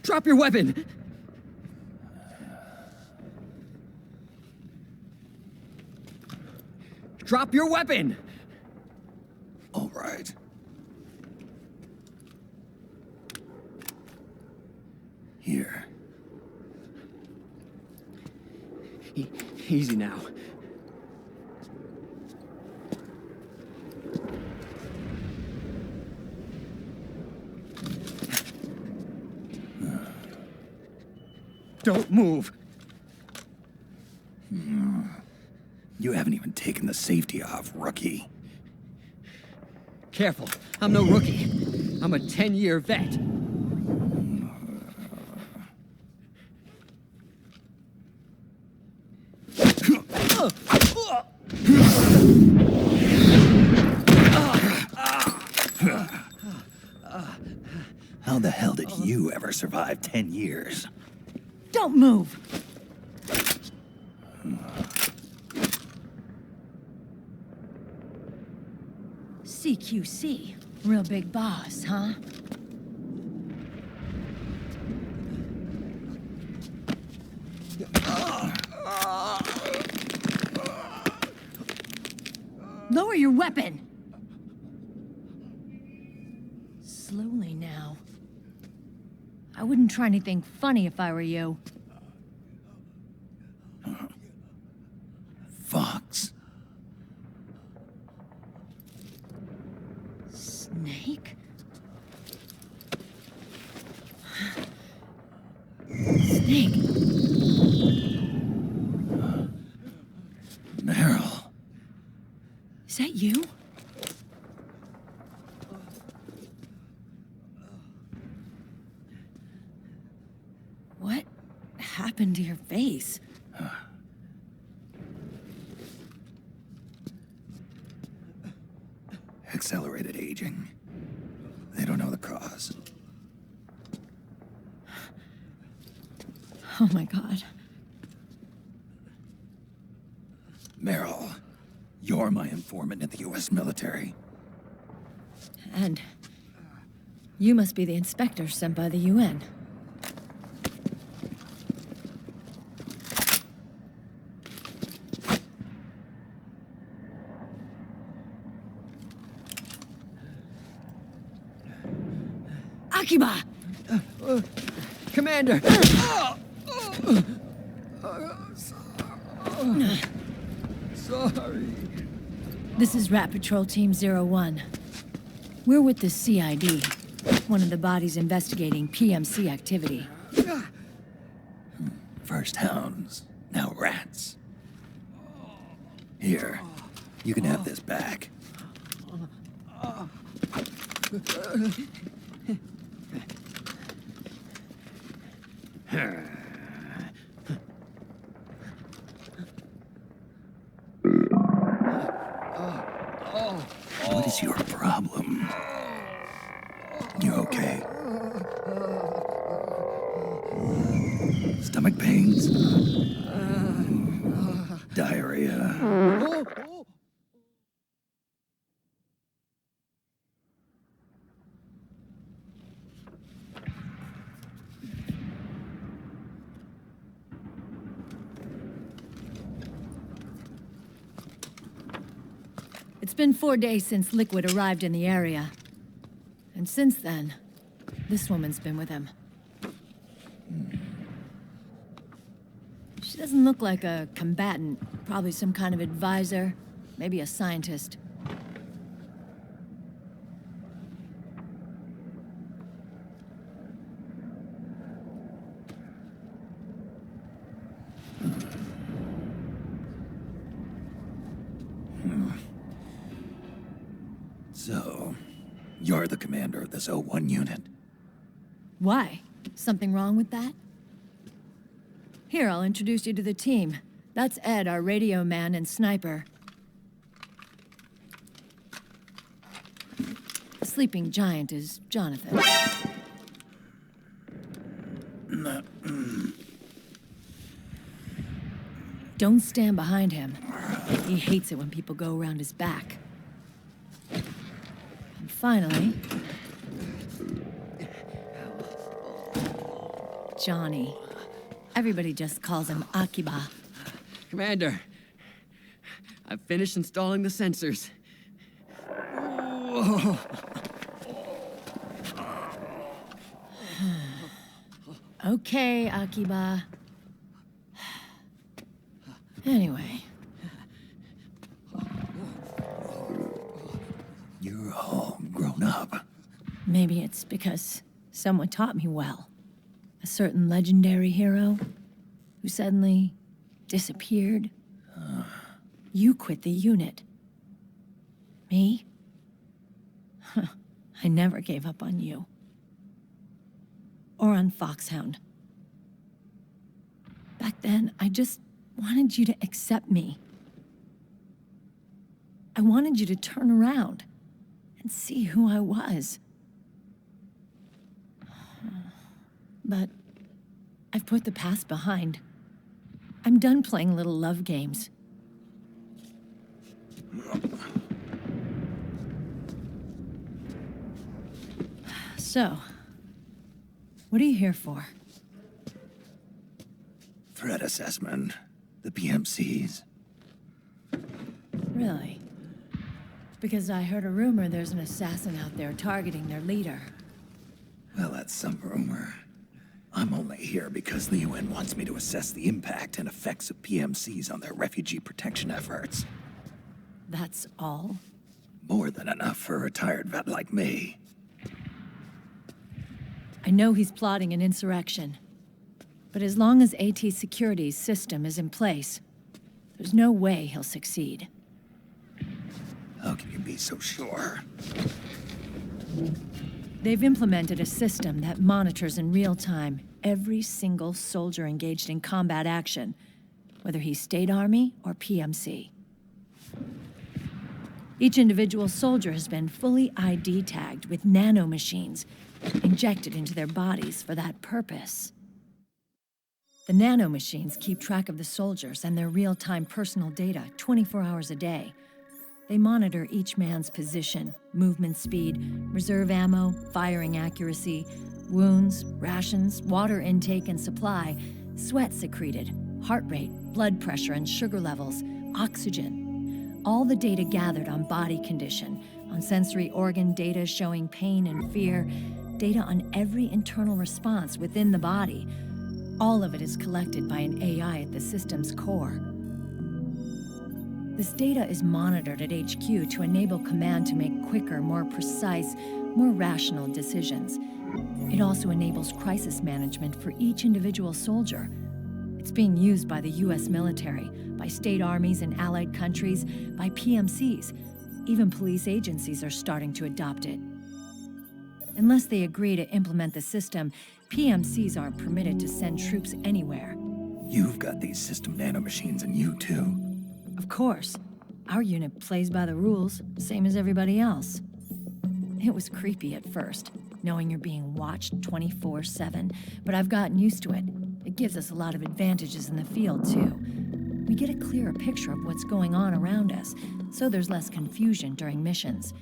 Drop your weapon! Drop your weapon! All right. Here. Easy now. Don't move. You haven't even taken the safety off, rookie. Careful, I'm no rookie. I'm a 10-year vet. How the hell did you ever survive 10 years? Don't move! CQC. Real big boss, huh? Lower your weapon! Slowly now. I wouldn't try anything funny if I were you. Fox. Snake? Snake? Meryl. Is that you? What happened to your face? Accelerated aging. They don't know the cause. Oh my God. Meryl, you're my informant in the U.S. military. And you must be the inspector sent by the UN. Akiba! Commander! Sorry. This is Rat Patrol Team 01. We're with the CID, one of the bodies investigating PMC activity. First hounds, now rats. Here, you can have this back. What is your problem? You okay? Stomach pains? Diarrhea? It's been 4 days since Liquid arrived in the area. And since then, this woman's been with him. She doesn't look like a combatant. Probably some kind of advisor, maybe a scientist. So, you're the commander of this O1 unit. Why? Something wrong with that? Here, I'll introduce you to the team. That's Ed, our radio man and sniper. The sleeping giant is Jonathan. Don't stand behind him. He hates it when people go around his back. And finally... Johnny. Everybody just calls him Akiba. Commander, I've finished installing the sensors. Whoa. Okay, Akiba. Anyway. You're all grown up. Maybe it's because someone taught me well. A certain legendary hero who suddenly disappeared. You quit the unit. Me? I never gave up on you. Or on Foxhound. Back then, I just wanted you to accept me. I wanted you to turn around and see who I was. But I've put the past behind. I'm done playing little love games. So, what are you here for? Threat assessment. The PMCs. Really? Because I heard a rumor there's an assassin out there targeting their leader. Well, that's some rumor. I'm only here because the UN wants me to assess the impact and effects of PMCs on their refugee protection efforts. That's all? More than enough for a retired vet like me. I know he's plotting an insurrection. But as long as AT Security's system is in place, there's no way he'll succeed. How can you be so sure? They've implemented a system that monitors in real time every single soldier engaged in combat action, whether he's State Army or PMC. Each individual soldier has been fully ID tagged with nanomachines injected into their bodies for that purpose. The nanomachines keep track of the soldiers and their real-time personal data 24 hours a day. They monitor each man's position, movement speed, reserve ammo, firing accuracy, wounds, rations, water intake and supply, sweat secreted, heart rate, blood pressure and sugar levels, oxygen. All the data gathered on body condition, on sensory organ data showing pain and fear, data on every internal response within the body. All of it is collected by an AI at the system's core. This data is monitored at HQ to enable command to make quicker, more precise, more rational decisions. It also enables crisis management for each individual soldier. It's being used by the US military, by state armies in allied countries, by PMCs. Even police agencies are starting to adopt it. Unless they agree to implement the system, PMCs aren't permitted to send troops anywhere. You've got these system nanomachines in you too. Of course. Our unit plays by the rules, same as everybody else. It was creepy at first, knowing you're being watched 24/7, but I've gotten used to it. It gives us a lot of advantages in the field, too. We get a clearer picture of what's going on around us, so there's less confusion during missions.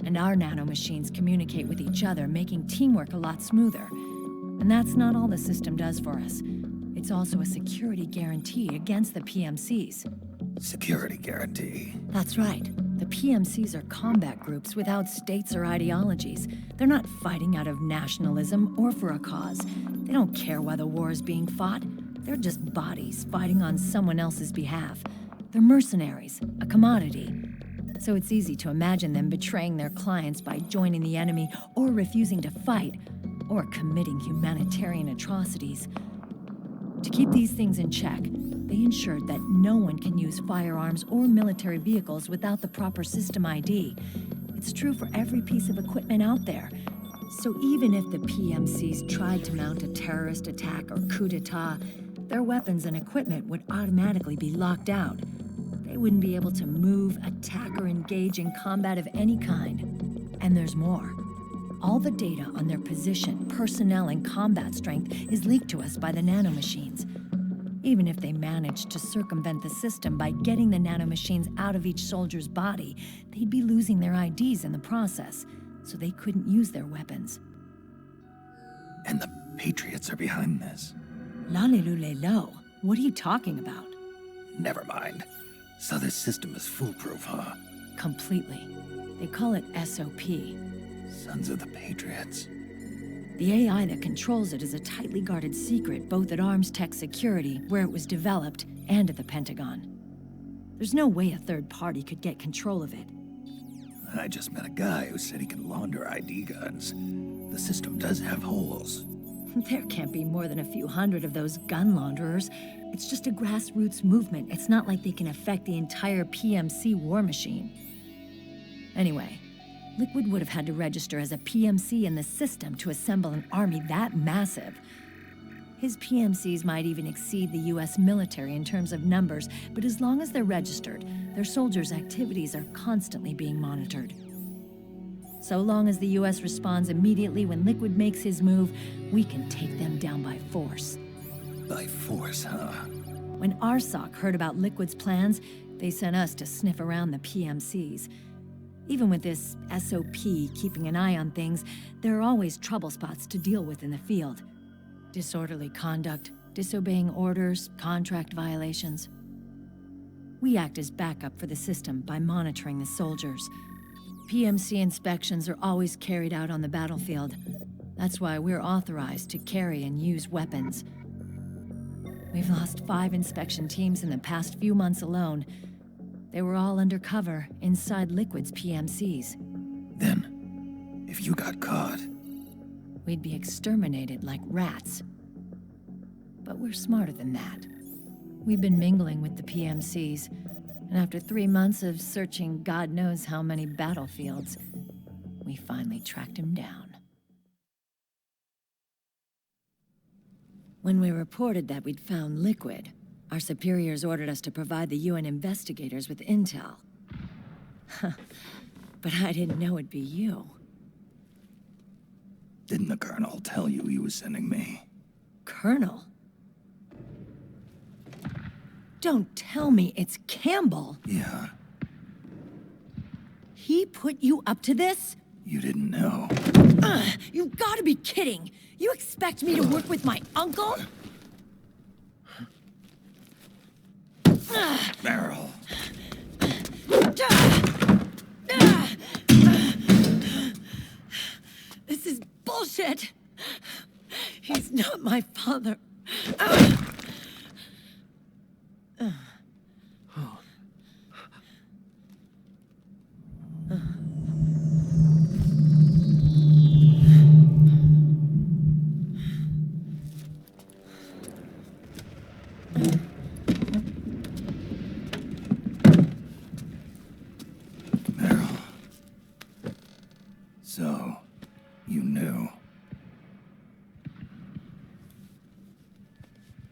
And our nanomachines communicate with each other, making teamwork a lot smoother. And that's not all the system does for us. It's also a security guarantee against the PMCs. Security guarantee. That's right. The PMCs are combat groups without states or ideologies. They're not fighting out of nationalism or for a cause. They don't care why the war is being fought. They're just bodies fighting on someone else's behalf. They're mercenaries, a commodity. So it's easy to imagine them betraying their clients by joining the enemy or refusing to fight, or committing humanitarian atrocities. To keep these things in check, they ensured that no one can use firearms or military vehicles without the proper system ID. It's true for every piece of equipment out there. So even if the PMCs tried to mount a terrorist attack or coup d'etat, their weapons and equipment would automatically be locked out. They wouldn't be able to move, attack, or engage in combat of any kind. And there's more. All the data on their position, personnel, and combat strength is leaked to us by the nanomachines. Even if they managed to circumvent the system by getting the nanomachines out of each soldier's body, they'd be losing their IDs in the process, so they couldn't use their weapons. And the Patriots are behind this. Lalilulelo. What are you talking about? Never mind. So this system is foolproof, huh? Completely. They call it SOP. Sons of the Patriots. The AI that controls it is a tightly guarded secret both at Arms Tech Security, where it was developed, and at the Pentagon. There's no way a third party could get control of it. I just met a guy who said he can launder ID guns. The system does have holes. There can't be more than a few hundred of those gun launderers. It's just a grassroots movement. It's not like they can affect the entire PMC war machine. Anyway, Liquid would have had to register as a PMC in the system to assemble an army that massive. His PMCs might even exceed the US military in terms of numbers, but as long as they're registered, their soldiers' activities are constantly being monitored. So long as the US responds immediately when Liquid makes his move, we can take them down by force. By force, huh? When RSOC heard about Liquid's plans, they sent us to sniff around the PMCs. Even with this SOP keeping an eye on things, there are always trouble spots to deal with in the field. Disorderly conduct, disobeying orders, contract violations. We act as backup for the system by monitoring the soldiers. PMC inspections are always carried out on the battlefield. That's why we're authorized to carry and use weapons. We've lost 5 inspection teams in the past few months alone. They were all undercover inside Liquid's PMCs. Then, if you got caught... We'd be exterminated like rats. But we're smarter than that. We've been mingling with the PMCs, and after 3 months of searching God knows how many battlefields, we finally tracked him down. When we reported that we'd found Liquid, our superiors ordered us to provide the UN investigators with intel. But I didn't know it'd be you. Didn't the Colonel tell you he was sending me? Colonel? Don't tell me it's Campbell. Yeah. He put you up to this? You didn't know. You gotta be kidding! You expect me to work with my uncle? Meryl. This is bullshit! He's not my father. Meryl. So, you knew.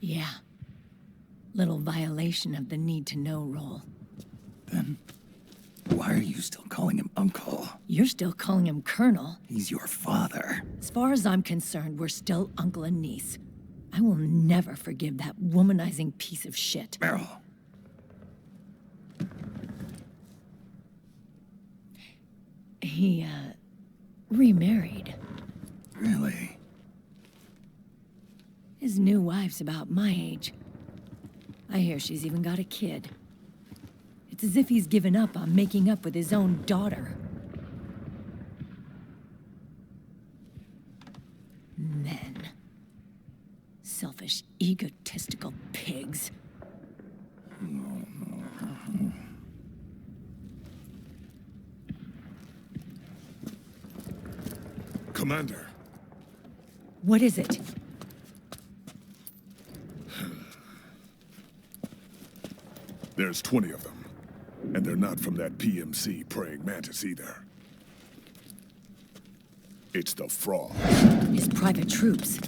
Yeah. Little violation of the need-to-know rule. Then, why are you still calling him Uncle? You're still calling him Colonel. He's your father. As far as I'm concerned, we're still uncle and niece. I will never forgive that womanizing piece of shit. Meryl. He, remarried. Really? His new wife's about my age. I hear she's even got a kid. It's as if he's given up on making up with his own daughter. Men. Selfish, egotistical pigs. Commander. What is it? There's 20 of them. And they're not from that PMC praying mantis either. It's the frog. His private troops.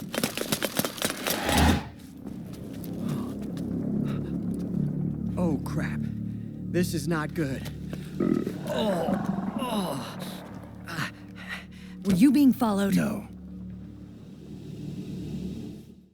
Oh, crap. This is not good. Were you being followed? No.